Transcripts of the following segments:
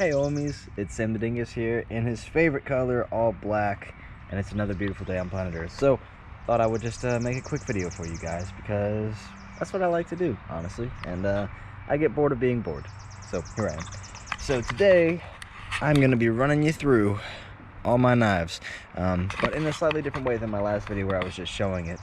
Hey homies, it's Samthedingus here in his favorite color, all black, and it's another beautiful day on planet Earth. So, thought I would just make a quick video for you guys because that's what I like to do, honestly, and I get bored of being bored. So, here I am. So today, I'm going to be running you through all my knives, but in a slightly different way than my last video where I was just showing it.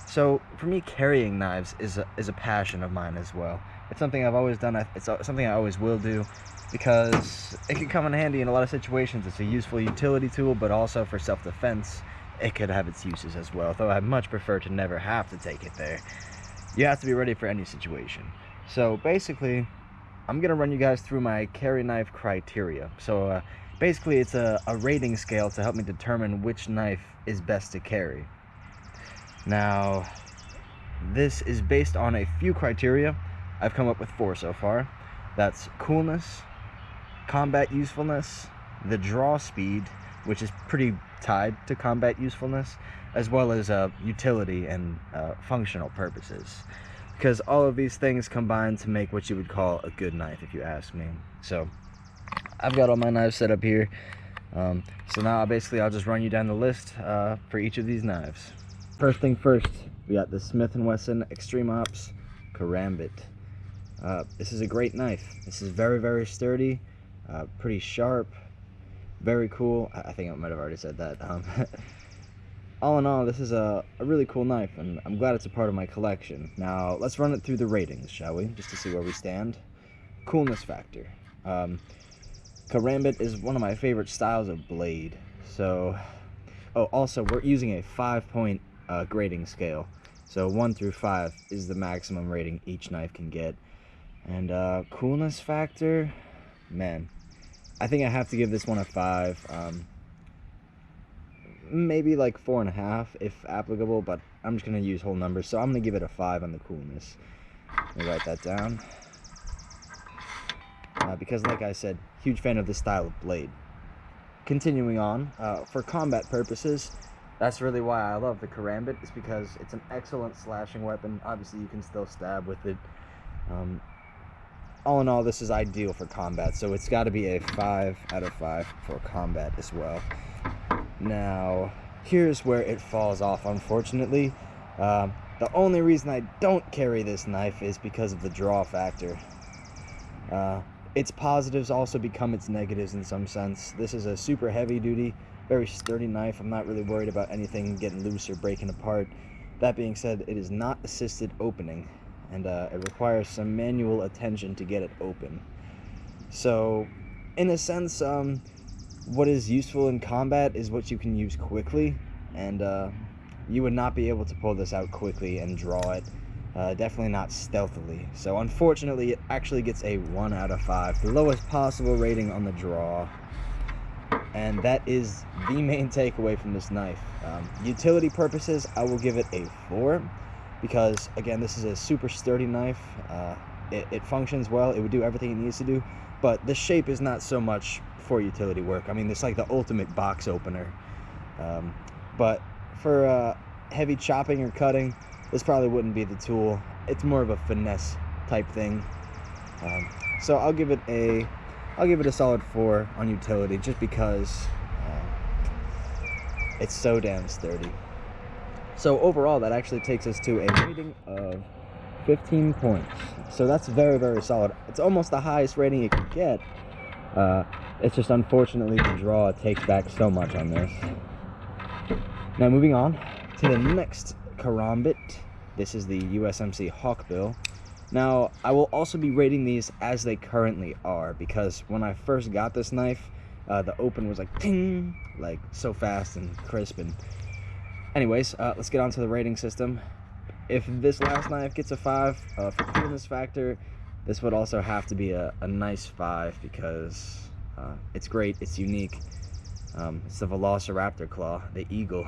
So, for me, carrying knives is a passion of mine as well. It's something I've always done. It's something I always will do because it can come in handy in a lot of situations. It's a useful utility tool, but also for self-defense, it could have its uses as well, though I much prefer to never have to take it there. You have to be ready for any situation. So basically, I'm going to run you guys through my carry knife criteria. So basically, it's a rating scale to help me determine which knife is best to carry. Now, this is based on a few criteria. I've come up with 4 so far. That's coolness, combat usefulness, the draw speed, which is pretty tied to combat usefulness, as well as utility and functional purposes. Because all of these things combine to make what you would call a good knife, if you ask me. So, I've got all my knives set up here. So now I'll just run you down the list for each of these knives. First thing first, we got the Smith & Wesson Extreme Ops Karambit. This is a great knife. This is very, very sturdy, pretty sharp, very cool. I think I might have already said that. All in all, this is a really cool knife, and I'm glad it's a part of my collection. Now, let's run it through the ratings, shall we? Just to see where we stand. Coolness factor. Karambit is one of my favorite styles of blade. So, also, we're using a 5-point grading scale. So 1 through 5 is the maximum rating each knife can get. And coolness factor, man, I think I have to give this one a 5. Maybe like 4.5 if applicable, but I'm just gonna use whole numbers, so I'm gonna give it a 5 on the coolness. Let me write that down. Because like I said, huge fan of this style of blade. Continuing on, for combat purposes, that's really why I love the Karambit, is because it's an excellent slashing weapon. Obviously, you can still stab with it. All in all, this is ideal for combat, so it's got to be a 5 out of 5 for combat as well. Now, here's where it falls off, unfortunately. The only reason I don't carry this knife is because of the draw factor. Its positives also become its negatives in some sense. This is a super heavy-duty, very sturdy knife. I'm not really worried about anything getting loose or breaking apart. That being said, it is not assisted opening, and it requires some manual attention to get it open. So, in a sense, what is useful in combat is what you can use quickly, and you would not be able to pull this out quickly and draw it. Definitely not stealthily. So unfortunately, it actually gets a 1 out of 5, the lowest possible rating on the draw. And that is the main takeaway from this knife. Utility purposes, I will give it a 4, because again, this is a super sturdy knife. It functions well, it would do everything it needs to do, but the shape is not so much for utility work. I mean, it's like the ultimate box opener. But for heavy chopping or cutting, this probably wouldn't be the tool. It's more of a finesse type thing. So I'll give it a solid 4 on utility, just because it's so damn sturdy. So overall, that actually takes us to a rating of 15 points. So that's very, very solid. It's almost the highest rating you could get. It's just unfortunately the draw takes back so much on this. Now moving on to the next Karambit. This is the USMC Hawkbill. Now, I will also be rating these as they currently are, because when I first got this knife, the open was like ping, like so fast and crisp. And anyways, let's get on to the rating system. If this last knife gets a 5 for coolness factor, this would also have to be a nice 5, because it's great, it's unique. It's the Velociraptor claw, the eagle.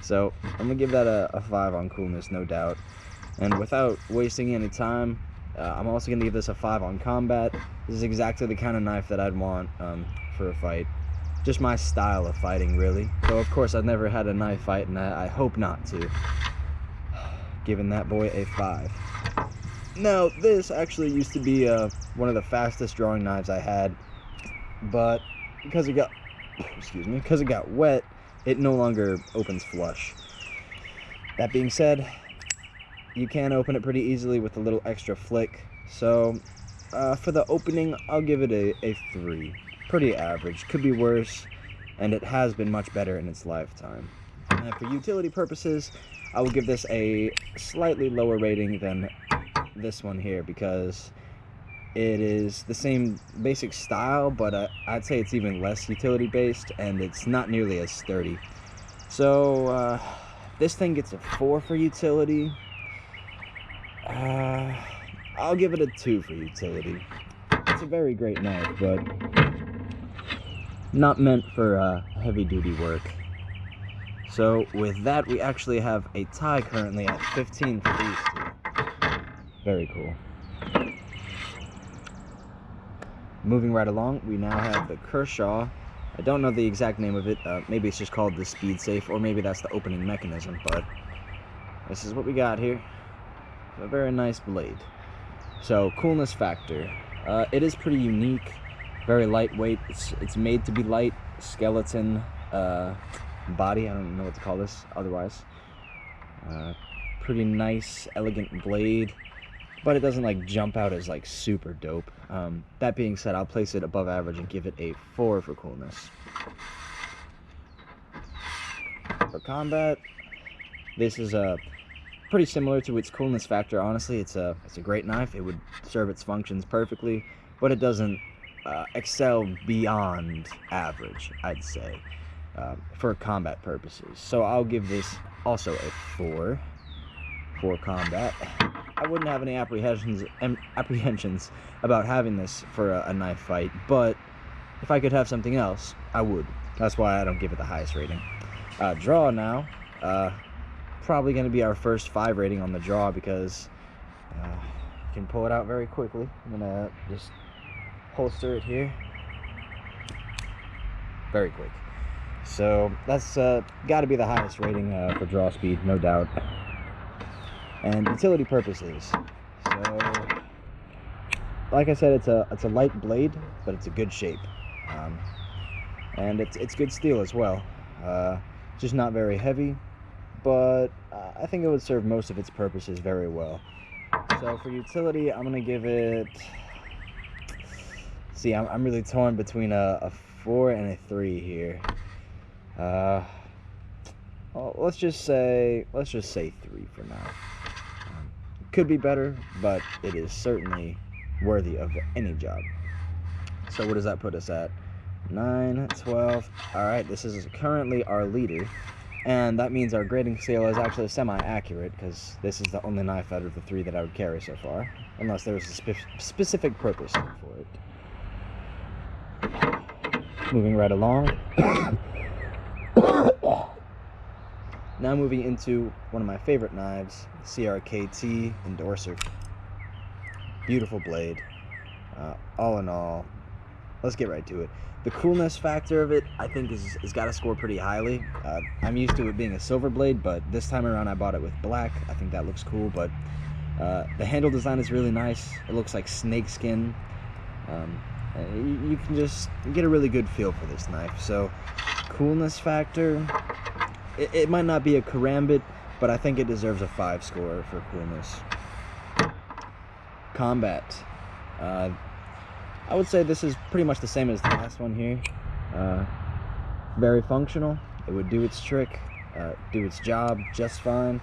So I'm gonna give that a 5 on coolness, no doubt. And without wasting any time, I'm also gonna give this a 5 on combat. This is exactly the kind of knife that I'd want for a fight. Just my style of fighting, really. So of course I've never had a knife fight, and I hope not to. Giving that boy a 5. Now, this actually used to be one of the fastest drawing knives I had, but because it got, because it got wet, it no longer opens flush. That being said, you can open it pretty easily with a little extra flick. So for the opening, I'll give it a 3. Pretty average. Could be worse, and it has been much better in its lifetime. And for utility purposes, I will give this a slightly lower rating than this one here, because it is the same basic style, but I'd say it's even less utility based, and it's not nearly as sturdy. So this thing gets a 4 for utility. I'll give it a 2 for utility. It's a very great knife, but not meant for heavy duty work. So with that, we actually have a tie currently at 15 for these two. Very cool. Moving right along, we now have the Kershaw. I don't know the exact name of it. Maybe it's just called the Speed Safe, or maybe that's the opening mechanism, but this is what we got here. A very nice blade. So, coolness factor. It is pretty unique, very lightweight. It's made to be light. Skeleton body, I don't know what to call this otherwise. Pretty nice, elegant blade, but it doesn't like jump out as like super dope. That being said, I'll place it above average and give it a 4 for coolness. For combat, this is pretty similar to its coolness factor. Honestly, it's a great knife. It would serve its functions perfectly, but it doesn't excel beyond average, I'd say, for combat purposes. So I'll give this also a 4 for combat. I wouldn't have any apprehensions about having this for a knife fight, but if I could have something else, I would. That's why I don't give it the highest rating. Draw now. Probably going to be our first 5 rating on the draw, because you can pull it out very quickly. I'm going to just holster it here. Very quick. So that's got to be the highest rating for draw speed, no doubt. And utility purposes. So, like I said, it's a light blade, but it's a good shape. And it's good steel as well. Just not very heavy, but I think it would serve most of its purposes very well. So for utility, I'm gonna give it. See, I'm really torn between a 4 and a 3 here. Well, let's just say 3 for now. Could be better, but it is certainly worthy of any job. So what does that put us at? 9, 12. All right, this is currently our leader, and that means our grading scale is actually semi-accurate, because this is the only knife out of the 3 that I would carry so far, unless there was a specific purpose for it. Moving right along. Now moving into one of my favorite knives, CRKT Endorser. Beautiful blade. All in all, let's get right to it. The coolness factor of it, I think, is got to score pretty highly. I'm used to it being a silver blade, but this time around I bought it with black. I think that looks cool, but the handle design is really nice. It looks like snake skin. You can just get a really good feel for this knife. So, coolness factor, it might not be a karambit, but I think it deserves a 5 score for coolness. Combat. I would say this is pretty much the same as the last one here. Very functional. It would do its trick, do its job just fine,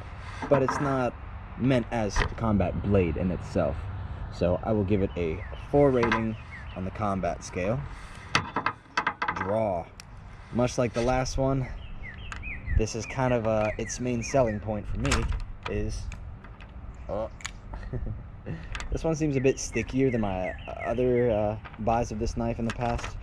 but it's not meant as a combat blade in itself. So I will give it a 4 rating on the combat scale. Draw. Much like the last one, this is kind of its main selling point for me is... This one seems a bit stickier than my other buys of this knife in the past,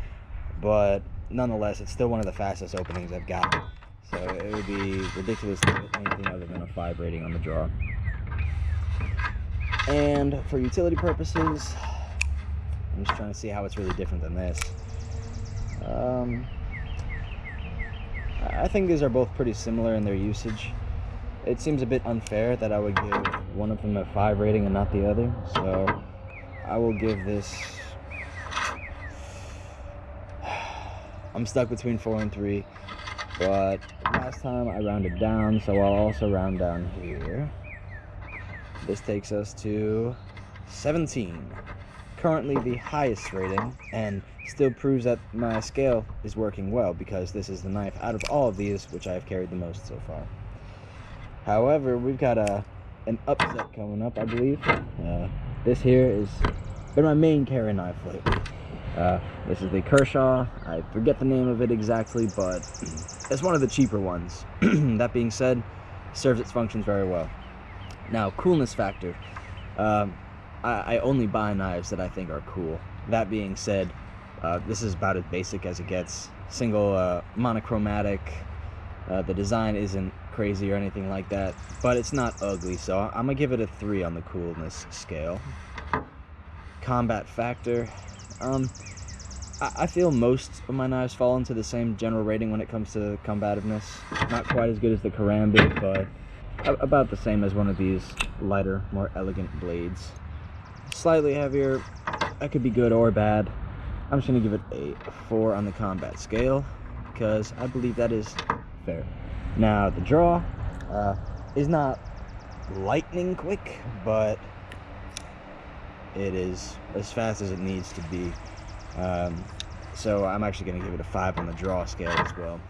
but nonetheless, it's still one of the fastest openings I've got. So it would be ridiculous to give it anything other than a 5 rating on the draw. And for utility purposes, I'm just trying to see how it's really different than this. I think these are both pretty similar in their usage. it seems a bit unfair that I would give one of them a 5 rating and not the other, so I will give this... I'm stuck between 4 and 3, but last time I rounded down, so I'll also round down here. This takes us to 17. Currently the highest rating, and still proves that my scale is working well, because this is the knife out of all of these which I have carried the most so far. However, we've got an upset coming up, I believe. This here has been my main carry knife lately. This is the Kershaw. I forget the name of it exactly, but it's one of the cheaper ones. That being said, serves its functions very well. Now, coolness factor. I only buy knives that I think are cool. That being said, this is about as basic as it gets. Single monochromatic. The design isn't crazy or anything like that, but it's not ugly, so I'm gonna give it a 3 on the coolness scale. Combat factor. I feel most of my knives fall into the same general rating when it comes to combativeness. Not quite as good as the Karambit, but about the same as one of these lighter, more elegant blades. Slightly heavier. That could be good or bad. I'm just gonna give it a 4 on the combat scale, because I believe that is fair. Now, the draw is not lightning quick, but it is as fast as it needs to be. So I'm actually going to give it a 5 on the draw scale as well.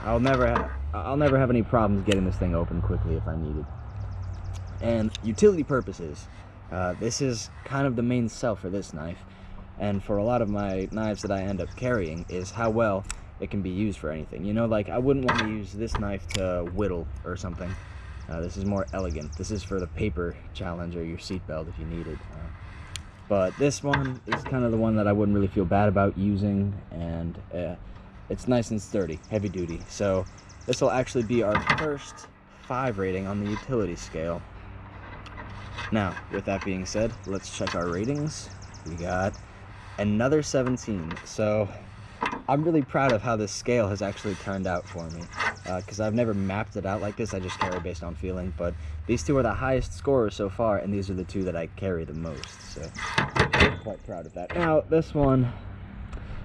I'll never have any problems getting this thing open quickly if I need it. And utility purposes, this is kind of the main sell for this knife, and for a lot of my knives that I end up carrying, is how well it can be used for anything. You know, like, I wouldn't want to use this knife to whittle or something. This is more elegant. This is for the paper challenge or your seatbelt if you need it. But this one is kind of the one that I wouldn't really feel bad about using, and it's nice and sturdy, heavy duty. So this will actually be our first 5 rating on the utility scale. Now, with that being said, let's check our ratings. We got another 17. So I'm really proud of how this scale has actually turned out for me, because I've never mapped it out like this. I just carry based on feeling, but these two are the highest scorers so far, and these are the two that I carry the most, so I'm quite proud of that. Now, this one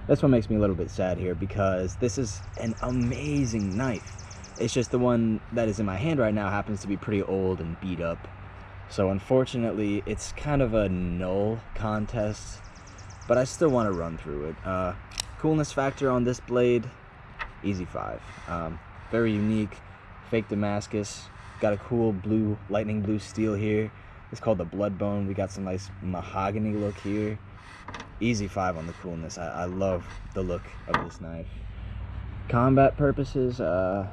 makes me a little bit sad here, because this is an amazing knife. It's just the one that is in my hand right now happens to be pretty old and beat up, so unfortunately it's kind of a null contest, but I still want to run through it. Coolness factor on this blade, easy 5. Very unique, fake Damascus. Got a cool blue, lightning blue steel here. It's called the Bloodbone. We got some nice mahogany look here. Easy 5 on the coolness. I love the look of this knife. Combat purposes, I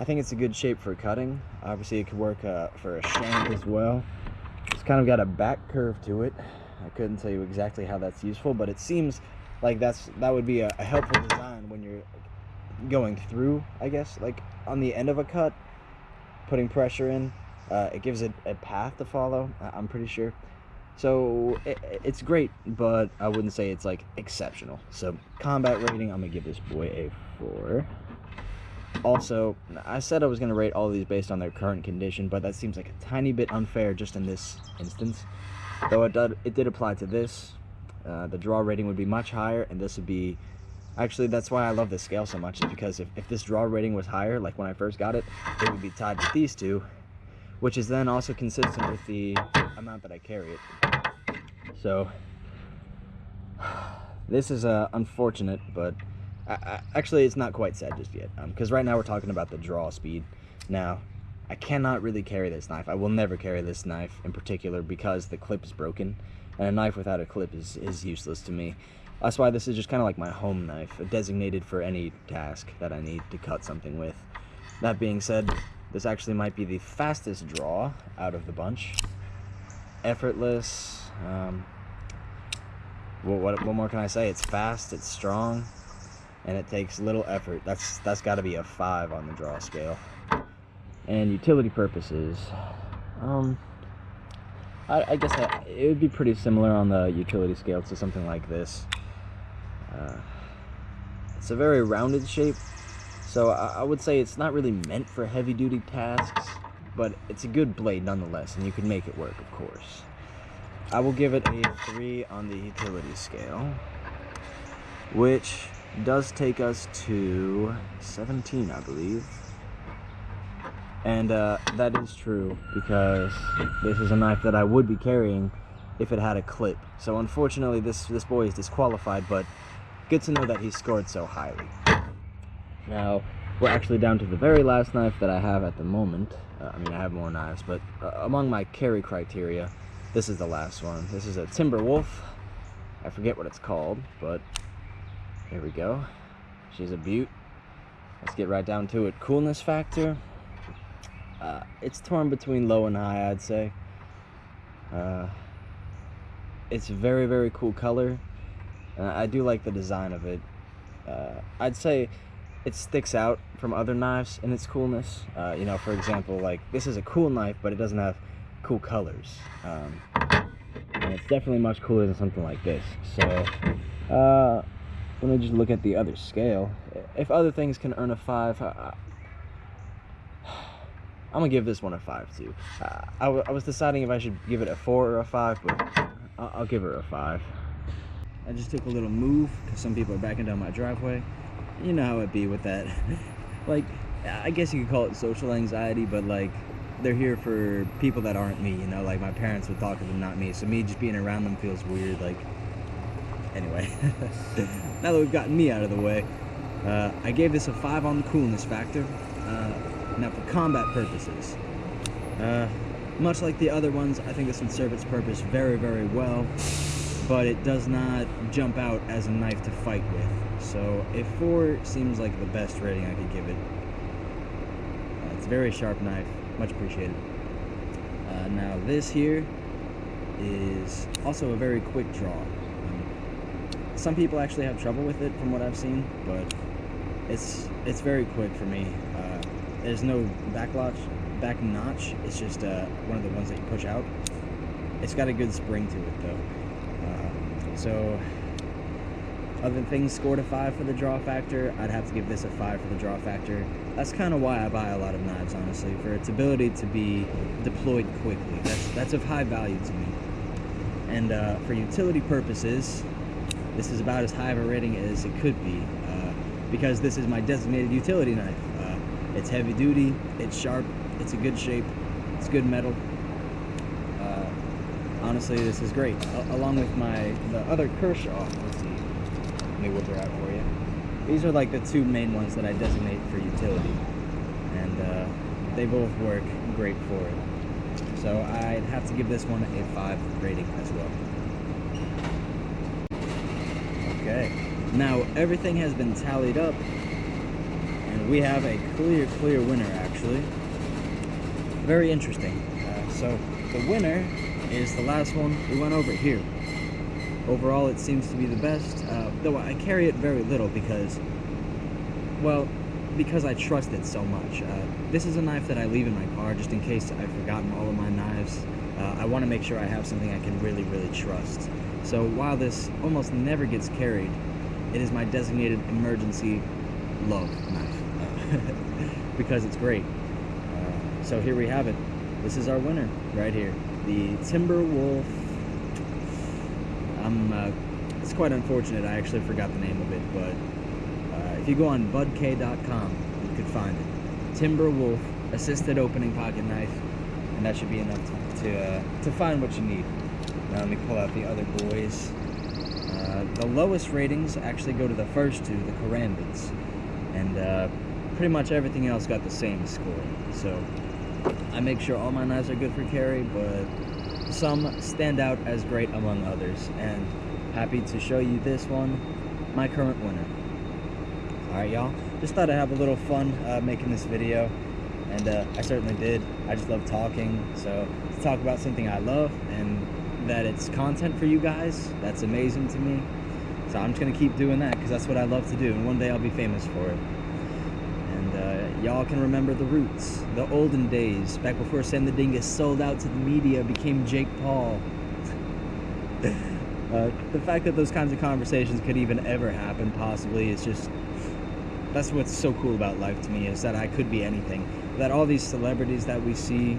think it's a good shape for cutting. Obviously it could work for a shank as well. It's kind of got a back curve to it. I couldn't tell you exactly how that's useful, but it seems like that would be a helpful design when you're going through, I guess, like on the end of a cut, putting pressure in. It gives it a path to follow, I'm pretty sure. So it's great, but I wouldn't say it's like exceptional. So combat rating, I'm gonna give this boy a 4. Also, I said I was gonna rate all of these based on their current condition, but that seems like a tiny bit unfair just in this instance. Though it did apply to this. The draw rating would be much higher, and this would be... Actually, that's why I love this scale so much, is because if this draw rating was higher, like when I first got it, it would be tied with these two, which is then also consistent with the amount that I carry it. So, this is unfortunate, but actually it's not quite sad just yet, because right now we're talking about the draw speed. Now, I cannot really carry this knife. I will never carry this knife in particular because the clip is broken, and a knife without a clip is useless to me. That's why this is just kind of like my home knife, designated for any task that I need to cut something with. That being said, this actually might be the fastest draw out of the bunch. Effortless. What more can I say? It's fast, it's strong, and it takes little effort. That's got to be a 5 on the draw scale. And utility purposes, I guess it would be pretty similar on the utility scale to something like this. It's a very rounded shape, So I would say it's not really meant for heavy-duty tasks, but it's a good blade nonetheless, and you can make it work, of course. I will give it a 3 on the utility scale, which does take us to 17, I believe. And that is true, because this is a knife that I would be carrying if it had a clip. So unfortunately this boy is disqualified, but good to know that he scored so highly. Now we're actually down to the very last knife that I have at the moment. I mean, I have more knives, but among my carry criteria, this is the last one. This is a Timber Wolf. I forget what it's called, but here we go. She's a beaut. Let's get right down to it. Coolness factor. It's torn between low and high, I'd say. It's very, very cool color. I do like the design of it. I'd say it sticks out from other knives in its coolness. You know, for example, like, this is a cool knife, but it doesn't have cool colors. And it's definitely much cooler than something like this. So, let me just look at the other scale. If other things can earn a 5, I'm gonna give this one a 5 too. I was deciding if I should give it a 4 or a 5, but I'll give her a 5. I just took a little move because some people are backing down my driveway. You know how it be with that. Like, I guess you could call it social anxiety, but like, they're here for people that aren't me, you know? Like, my parents would talk to them, not me. So me just being around them feels weird. Like, anyway. Now that we've gotten me out of the way, I gave this a 5 on the coolness factor. Now for combat purposes, much like the other ones, I think this would serve its purpose very, very well, but it does not jump out as a knife to fight with. So a 4 seems like the best rating I could give it. It's a very sharp knife, much appreciated. Now this here is also a very quick draw. Some people actually have trouble with it from what I've seen, but it's very quick for me. There's no back notch. It's just one of the ones that you push out. It's got a good spring to it though. So other things scored a 5 for the draw factor, I'd have to give this a 5 for the draw factor. That's kind of why I buy a lot of knives, honestly, for its ability to be deployed quickly. That's of high value to me. And for utility purposes, this is about as high of a rating as it could be, because this is my designated utility knife. It's heavy duty, it's sharp, it's a good shape, it's good metal. Honestly, this is great. Along with the other Kershaw, let's see, let me whip her out for you. These are like the 2 main ones that I designate for utility, and they both work great for it. So I'd have to give this one a 5 rating as well. Okay, now everything has been tallied up, and we have a clear winner, actually. Very interesting. So the winner is the last one we went over here. Overall, it seems to be the best, though I carry it very little because I trust it so much. This is a knife that I leave in my car just in case I've forgotten all of my knives. I want to make sure I have something I can really trust. So while this almost never gets carried, it is my designated emergency love knife because it's great. So here we have it. This is our winner right here, the Timber Wolf. It's quite unfortunate I actually forgot the name of it, but if you go on budk.com, you could find it. Timber Wolf assisted opening pocket knife, and that should be enough to find what you need. Now let me pull out the other boys. The lowest ratings actually go to the first 2, the Carambids, and pretty much everything else got the same score. So I make sure all my knives are good for carry, but some stand out as great among others, and happy to show you this one, my current winner. Alright y'all, just thought I'd have a little fun making this video, and I certainly did. I just love talking, so to talk about something I love and that it's content for you guys, that's amazing to me. So I'm just gonna keep doing that because that's what I love to do, and one day I'll be famous for it. And y'all can remember the roots, the olden days, back before Samthedingus sold out to the media, became Jake Paul. The fact that those kinds of conversations could even ever happen, possibly, is just that's what's so cool about life to me, is that I could be anything. That all these celebrities that we see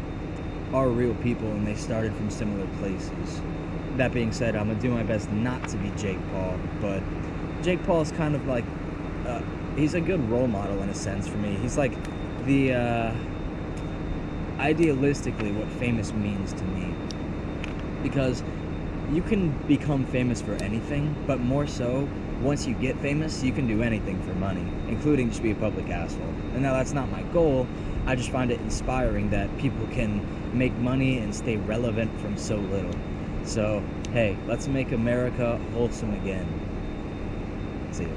are real people, and they started from similar places. That being said, I'm gonna do my best not to be Jake Paul, but Jake Paul is kind of like, he's a good role model in a sense for me. He's like the, idealistically, what famous means to me. Because you can become famous for anything, but more so, once you get famous, you can do anything for money, including just be a public asshole. And now that's not my goal. I just find it inspiring that people can make money and stay relevant from so little. So, hey, let's make America wholesome again. See ya.